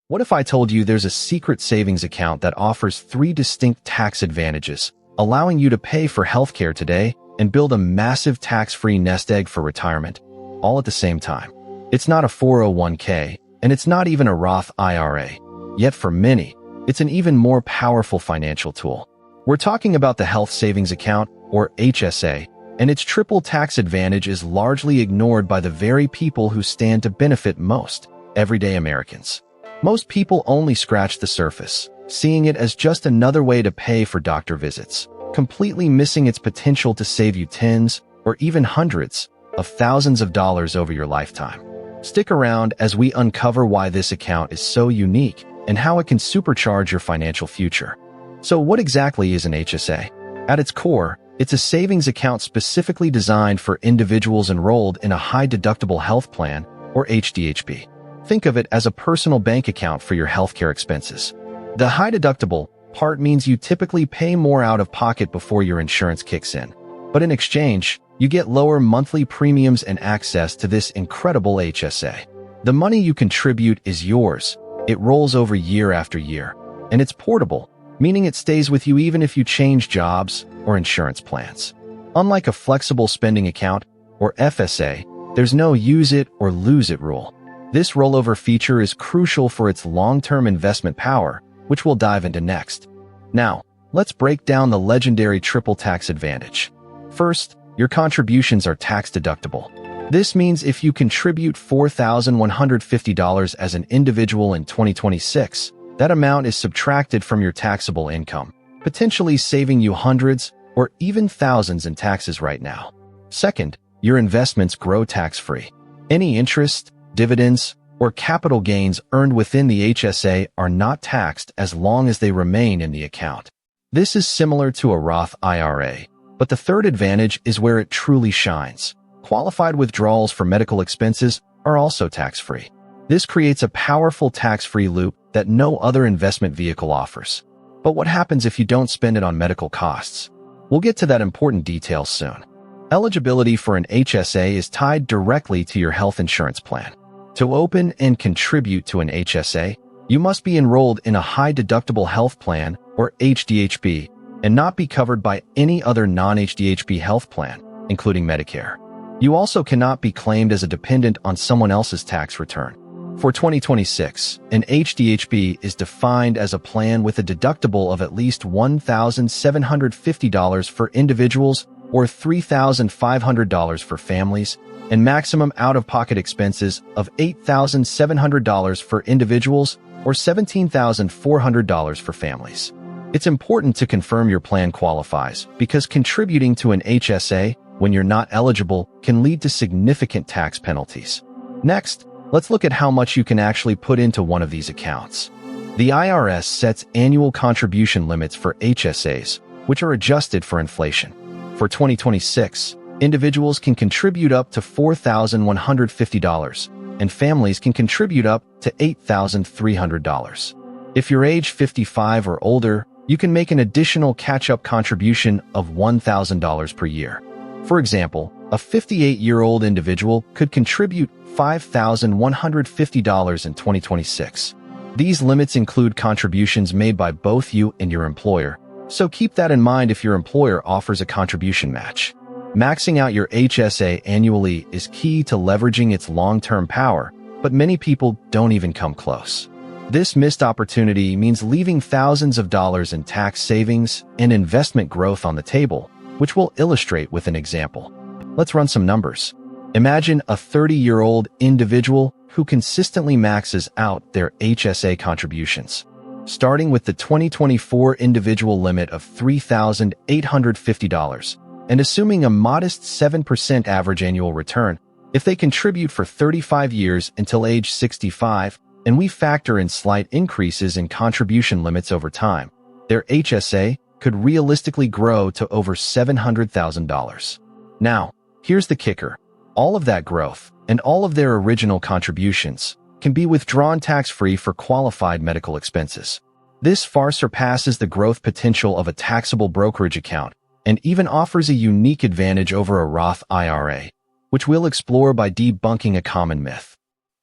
What if I told you there's a secret savings account that offers 3 distinct tax advantages, allowing you to pay for healthcare today and build a massive tax-free nest egg for retirement, all at the same time? It's not a 401k, and it's not even a Roth IRA. Yet for many, it's an even more powerful financial tool. We're talking about the Health Savings Account, or HSA, and its triple tax advantage is largely ignored by the very people who stand to benefit most: everyday Americans. Most people only scratch the surface, seeing it as just another way to pay for doctor visits, completely missing its potential to save you tens or even hundreds of thousands of dollars over your lifetime. Stick around as we uncover why this account is so unique and how it can supercharge your financial future. So what exactly is an HSA? At its core, it's a savings account specifically designed for individuals enrolled in a High Deductible Health Plan, or HDHP. Think of it as a personal bank account for your healthcare expenses. The high deductible part means you typically pay more out of pocket before your insurance kicks in. But in exchange, you get lower monthly premiums and access to this incredible HSA. The money you contribute is yours. It rolls over year after year. And it's portable, meaning it stays with you even if you change jobs or insurance plans. Unlike a flexible spending account, or FSA, there's no use it or lose it rule. This rollover feature is crucial for its long-term investment power, which we'll dive into next. Now, let's break down the legendary triple tax advantage. First, your contributions are tax-deductible. This means if you contribute $4,150 as an individual in 2026, that amount is subtracted from your taxable income, potentially saving you hundreds or even thousands in taxes right now. Second, your investments grow tax-free. Any interest, dividends, or capital gains earned within the HSA are not taxed as long as they remain in the account. This is similar to a Roth IRA, but the third advantage is where it truly shines. Qualified withdrawals for medical expenses are also tax-free. This creates a powerful tax-free loop that no other investment vehicle offers. But what happens if you don't spend it on medical costs? We'll get to that important detail soon. Eligibility for an HSA is tied directly to your health insurance plan. To open and contribute to an HSA, you must be enrolled in a High Deductible Health Plan, or HDHP, and not be covered by any other non-HDHP health plan, including Medicare. You also cannot be claimed as a dependent on someone else's tax return. For 2026, an HDHP is defined as a plan with a deductible of at least $1,750 for individuals or $3,500 for families, and maximum out-of-pocket expenses of $8,700 for individuals or $17,400 for families. It's important to confirm your plan qualifies because contributing to an HSA when you're not eligible can lead to significant tax penalties. Next, let's look at how much you can actually put into one of these accounts. The IRS sets annual contribution limits for HSAs, which are adjusted for inflation. For 2026, individuals can contribute up to $4,150, and families can contribute up to $8,300. If you're age 55 or older, you can make an additional catch-up contribution of $1,000 per year. For example, a 58-year-old individual could contribute $5,150 in 2026. These limits include contributions made by both you and your employer, so keep that in mind if your employer offers a contribution match. Maxing out your HSA annually is key to leveraging its long-term power, but many people don't even come close. This missed opportunity means leaving thousands of dollars in tax savings and investment growth on the table, which we'll illustrate with an example. Let's run some numbers. Imagine a 30-year-old individual who consistently maxes out their HSA contributions. Starting with the 2024 individual limit of $3,850, and assuming a modest 7% average annual return, if they contribute for 35 years until age 65, and we factor in slight increases in contribution limits over time, their HSA could realistically grow to over $700,000. Now, here's the kicker. All of that growth, and all of their original contributions, can be withdrawn tax-free for qualified medical expenses. This far surpasses the growth potential of a taxable brokerage account and even offers a unique advantage over a Roth IRA, which we'll explore by debunking a common myth.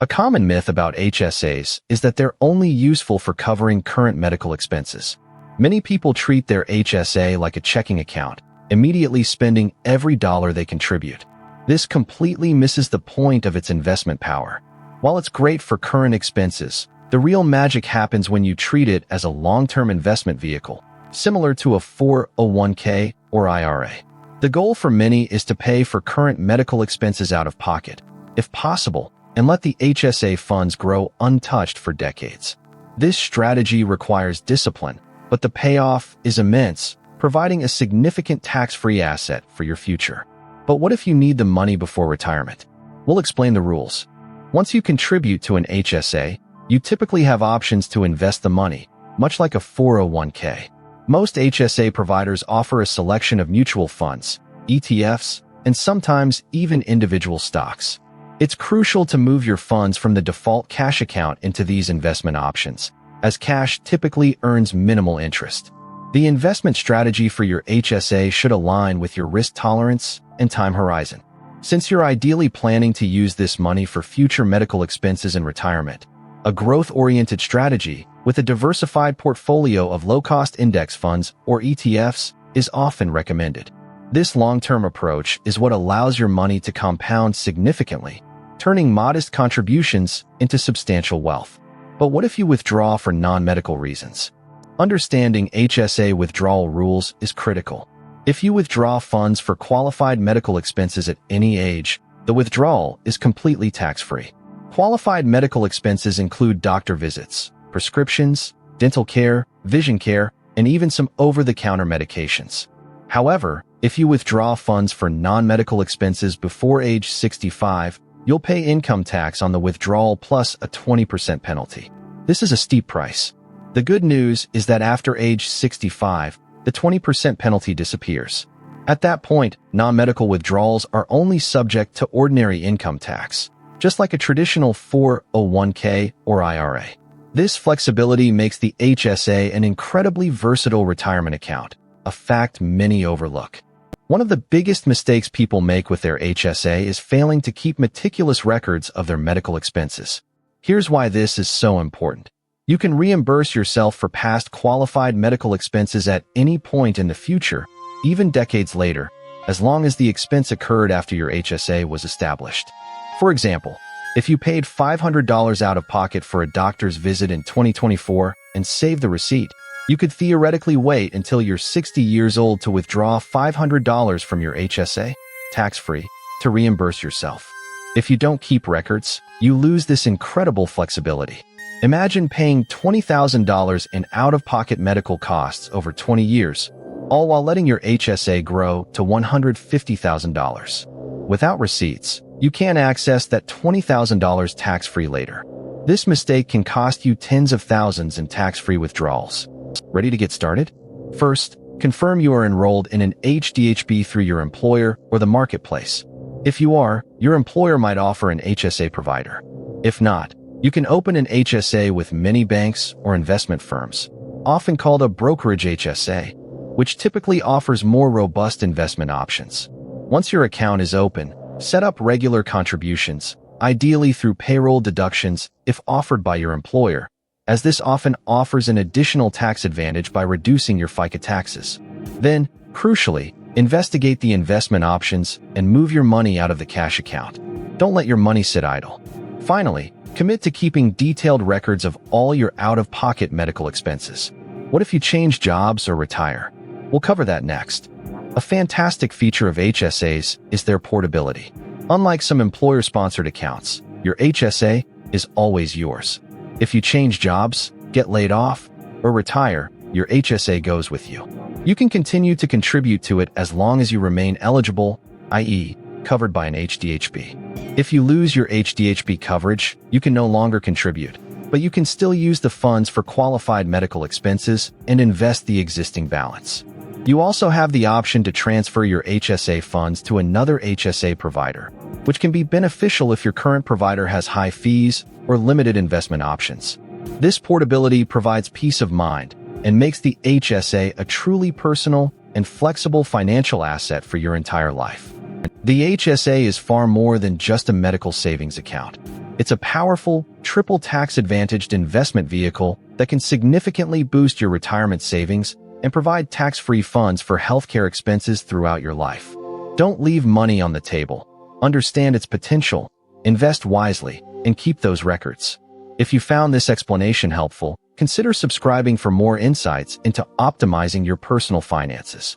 A common myth about HSAs is that they're only useful for covering current medical expenses. Many people treat their HSA like a checking account, immediately spending every dollar they contribute. This completely misses the point of its investment power. While it's great for current expenses, the real magic happens when you treat it as a long-term investment vehicle, similar to a 401k or IRA. The goal for many is to pay for current medical expenses out of pocket, if possible, and let the HSA funds grow untouched for decades. This strategy requires discipline, but the payoff is immense, providing a significant tax-free asset for your future. But what if you need the money before retirement? We'll explain the rules. Once you contribute to an HSA, you typically have options to invest the money, much like a 401k. Most HSA providers offer a selection of mutual funds, ETFs, and sometimes even individual stocks. It's crucial to move your funds from the default cash account into these investment options, as cash typically earns minimal interest. The investment strategy for your HSA should align with your risk tolerance and time horizon. Since you're ideally planning to use this money for future medical expenses and retirement, a growth-oriented strategy with a diversified portfolio of low-cost index funds or ETFs is often recommended. This long-term approach is what allows your money to compound significantly, turning modest contributions into substantial wealth. But what if you withdraw for non-medical reasons? Understanding HSA withdrawal rules is critical. If you withdraw funds for qualified medical expenses at any age, the withdrawal is completely tax-free. Qualified medical expenses include doctor visits, prescriptions, dental care, vision care, and even some over-the-counter medications. However, if you withdraw funds for non-medical expenses before age 65, you'll pay income tax on the withdrawal plus a 20% penalty. This is a steep price. The good news is that after age 65, the 20% penalty disappears. At that point, non-medical withdrawals are only subject to ordinary income tax, just like a traditional 401k or IRA. This flexibility makes the HSA an incredibly versatile retirement account, a fact many overlook. One of the biggest mistakes people make with their HSA is failing to keep meticulous records of their medical expenses. Here's why this is so important. You can reimburse yourself for past qualified medical expenses at any point in the future, even decades later, as long as the expense occurred after your HSA was established. For example, if you paid $500 out of pocket for a doctor's visit in 2024 and saved the receipt, you could theoretically wait until you're 60 years old to withdraw $500 from your HSA, tax-free, to reimburse yourself. If you don't keep records, you lose this incredible flexibility. Imagine paying $20,000 in out-of-pocket medical costs over 20 years, all while letting your HSA grow to $150,000. Without receipts, you can't access that $20,000 tax-free later. This mistake can cost you tens of thousands in tax-free withdrawals. Ready to get started? First, confirm you are enrolled in an HDHP through your employer or the marketplace. If you are, your employer might offer an HSA provider. If not, you can open an HSA with many banks or investment firms, often called a brokerage HSA, which typically offers more robust investment options. Once your account is open, set up regular contributions, ideally through payroll deductions if offered by your employer, as this often offers an additional tax advantage by reducing your FICA taxes. Then, crucially, investigate the investment options and move your money out of the cash account. Don't let your money sit idle. Finally, commit to keeping detailed records of all your out-of-pocket medical expenses. What if you change jobs or retire? We'll cover that next. A fantastic feature of HSAs is their portability. Unlike some employer-sponsored accounts, your HSA is always yours. If you change jobs, get laid off, or retire, your HSA goes with you. You can continue to contribute to it as long as you remain eligible, i.e., covered by an HDHP. If you lose your HDHP coverage, you can no longer contribute, but you can still use the funds for qualified medical expenses and invest the existing balance. You also have the option to transfer your HSA funds to another HSA provider, which can be beneficial if your current provider has high fees or limited investment options. This portability provides peace of mind and makes the HSA a truly personal and flexible financial asset for your entire life. The HSA is far more than just a medical savings account. It's a powerful, triple tax-advantaged investment vehicle that can significantly boost your retirement savings and provide tax-free funds for healthcare expenses throughout your life. Don't leave money on the table. Understand its potential, invest wisely, and keep those records. If you found this explanation helpful, consider subscribing for more insights into optimizing your personal finances.